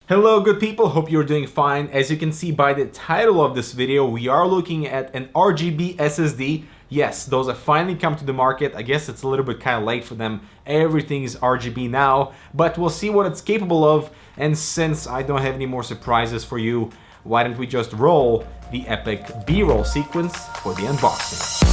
Hello good people, hope you're doing fine. As you can see by the title of this video, we are looking at an RGB SSD. Yes, those have finally come to the market. I guess it's a little bit kind of late for them. Everything is RGB now, but we'll see what it's capable of. And since I don't have any more surprises for you, why don't we just roll the epic B-roll sequence for the unboxing.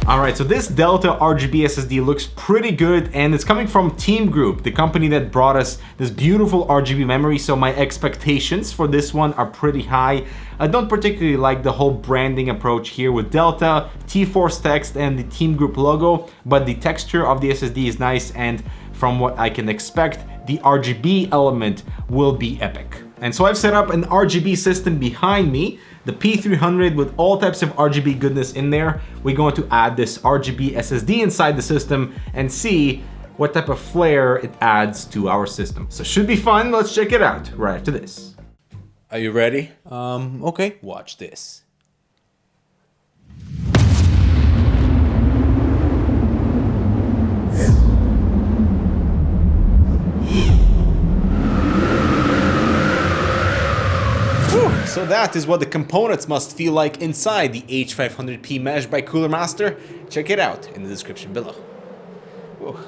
Alright, so this Delta RGB SSD looks pretty good, and it's coming from Team Group, the company that brought us this beautiful RGB memory, so my expectations for this one are pretty high. I don't particularly like the whole branding approach here with Delta, T-Force text, and the Team Group logo, but the texture of the SSD is nice, and from what I can expect, the RGB element will be epic. And so I've set up an RGB system behind me, the P300 with all types of RGB goodness in there. We're going to add this RGB SSD inside the system and see what type of flair it adds to our system. So should be fun, let's check it out right after this. Are you ready? Okay, watch this. So that is what the components must feel like inside the H500P mesh by Cooler Master. Check it out in the description below. Whoa.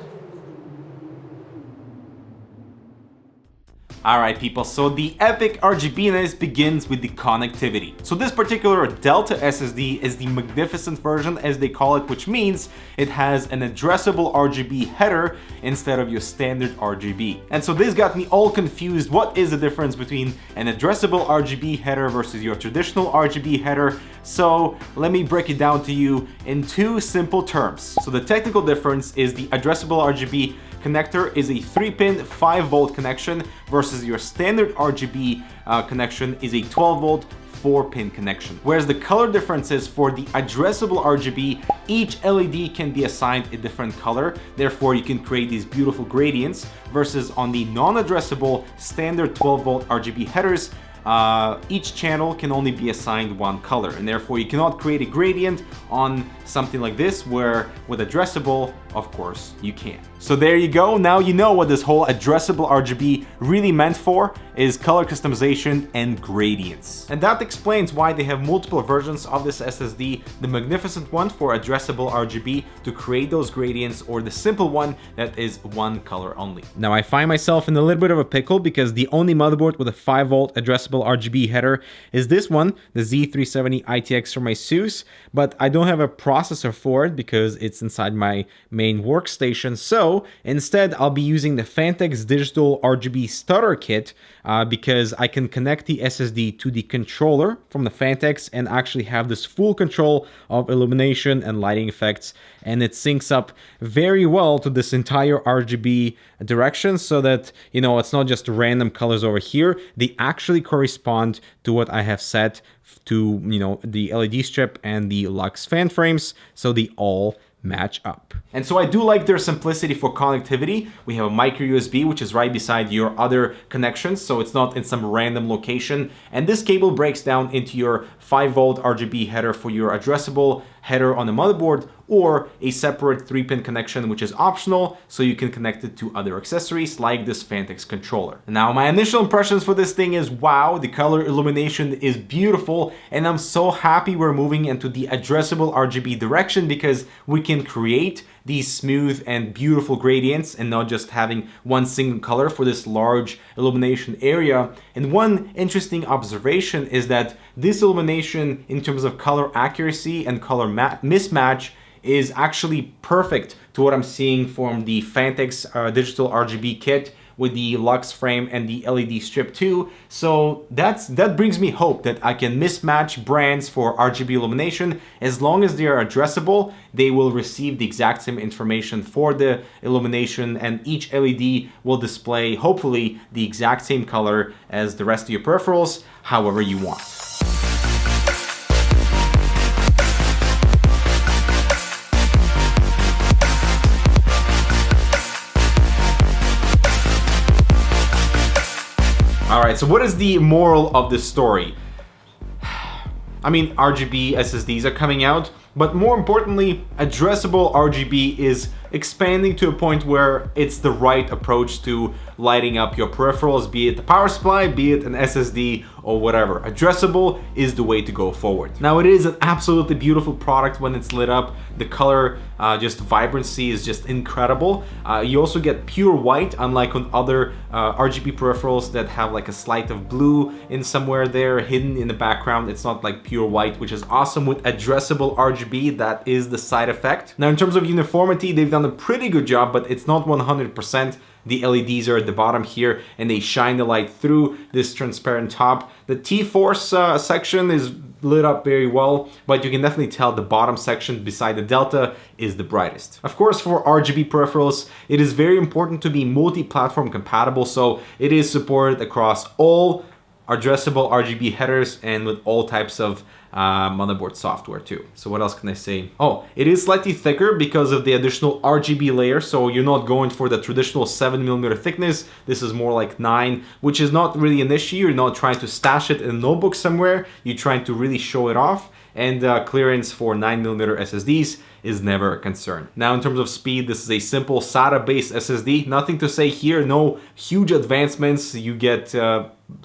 Alright people, so the epic RGBness begins with the connectivity. So this particular Delta SSD is the magnificent version, as they call it, which means it has an addressable RGB header instead of your standard RGB. And so this got me all confused. What is the difference between an addressable RGB header versus your traditional RGB header? So let me break it down to you in two simple terms. So the technical difference is the addressable RGB connector is a 3-pin 5-volt connection versus your standard RGB connection is a 12-volt 4-pin connection. Whereas the color differences for the addressable RGB, each LED can be assigned a different color, therefore you can create these beautiful gradients, versus on the non-addressable standard 12-volt RGB headers, each channel can only be assigned one color, and therefore you cannot create a gradient on something like this, where with addressable, of course, you can. So there you go, now you know what this whole addressable RGB really meant for, is color customization and gradients. And that explains why they have multiple versions of this SSD, the magnificent one for addressable RGB to create those gradients, or the simple one that is one color only. Now I find myself in a little bit of a pickle because the only motherboard with a 5-volt addressable RGB header is this one, the Z370 ITX from ASUS, but I don't have a processor for it because it's inside my main workstation. So instead I'll be using the Phanteks digital RGB stutter kit because I can connect the SSD to the controller from the Phanteks and actually have this full control of illumination and lighting effects, and it syncs up very well to this entire RGB direction, so that, you know, it's not just random colors over here, they actually correspond to what I have set to, you know, the LED strip and the Lux fan frames, so they all match up. And so I do like their simplicity for connectivity. We have a micro USB, which is right beside your other connections, so it's not in some random location. And this cable breaks down into your 5-volt RGB header for your addressable header on the motherboard, or a separate 3-pin connection, which is optional, so you can connect it to other accessories like this Phanteks controller. Now my initial impressions for this thing is, wow, the color illumination is beautiful, and I'm so happy we're moving into the addressable RGB direction, because we can create these smooth and beautiful gradients and not just having one single color for this large illumination area. And one interesting observation is that this illumination in terms of color accuracy and color mismatch is actually perfect to what I'm seeing from the Phanteks digital RGB kit with the Lux frame and the LED strip too. So that brings me hope that I can mismatch brands for RGB illumination. As long as they are addressable, they will receive the exact same information for the illumination, and each LED will display, hopefully, the exact same color as the rest of your peripherals, however you want. Alright, so what is the moral of this story? I mean, RGB SSDs are coming out, but more importantly, addressable RGB is expanding to a point where it's the right approach to lighting up your peripherals, be it the power supply, be it an SSD or whatever. Addressable is the way to go forward. Now, it is an absolutely beautiful product when it's lit up. The color just vibrancy is just incredible. You also get pure white, unlike on other RGB peripherals that have like a slight of blue in somewhere there hidden in the background. It's not like pure white, which is awesome. With addressable RGB, that is the side effect. Now, in terms of uniformity, they've done a pretty good job, but it's not 100%. The LEDs are at the bottom here and they shine the light through this transparent top. The T-Force section is lit up very well, but you can definitely tell the bottom section beside the Delta is the brightest. Of course, for RGB peripherals, it is very important to be multi-platform compatible, so it is supported across all addressable RGB headers and with all types of motherboard software too. So what else can I say? Oh, it is slightly thicker because of the additional RGB layer, so you're not going for the traditional 7mm thickness. This is more like 9, which is not really an issue. You're not trying to stash it in a notebook somewhere. You're trying to really show it off, and clearance for 9mm SSDs is never a concern. Now, in terms of speed, this is a simple SATA-based SSD. Nothing to say here, no huge advancements. You get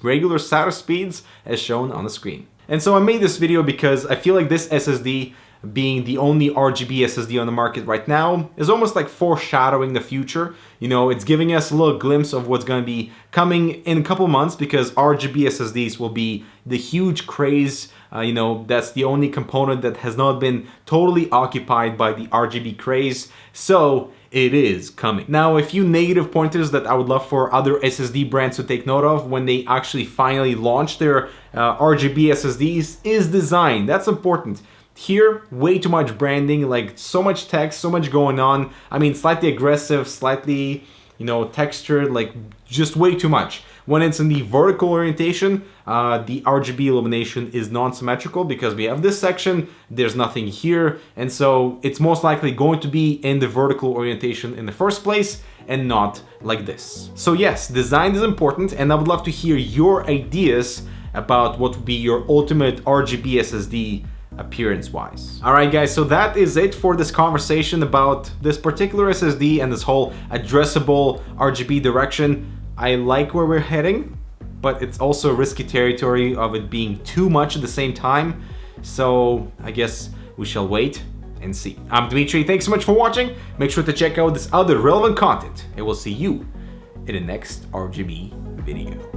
regular SATA speeds as shown on the screen. And so I made this video because I feel like this SSD, being the only RGB SSD on the market right now, is almost like foreshadowing the future. You know, it's giving us a little glimpse of what's going to be coming in a couple months, because RGB SSDs will be the huge craze. You know, that's the only component that has not been totally occupied by the RGB craze. So it is coming. Now, a few negative pointers that I would love for other SSD brands to take note of when they actually finally launch their RGB SSDs is design. That's important. Here, way too much branding, like so much text, so much going on. I mean, slightly aggressive, slightly, you know, textured, like just way too much. When it's in the vertical orientation, the RGB illumination is non-symmetrical because we have this section, there's nothing here, and so it's most likely going to be in the vertical orientation in the first place and not like this. So yes, design is important, and I would love to hear your ideas about what would be your ultimate RGB SSD appearance-wise. Alright guys, so that is it for this conversation about this particular SSD and this whole addressable RGB direction. I like where we're heading, but it's also risky territory of it being too much at the same time. So I guess we shall wait and see. I'm Dmitry, thanks so much for watching. Make sure to check out this other relevant content, and we'll see you in the next RGB video.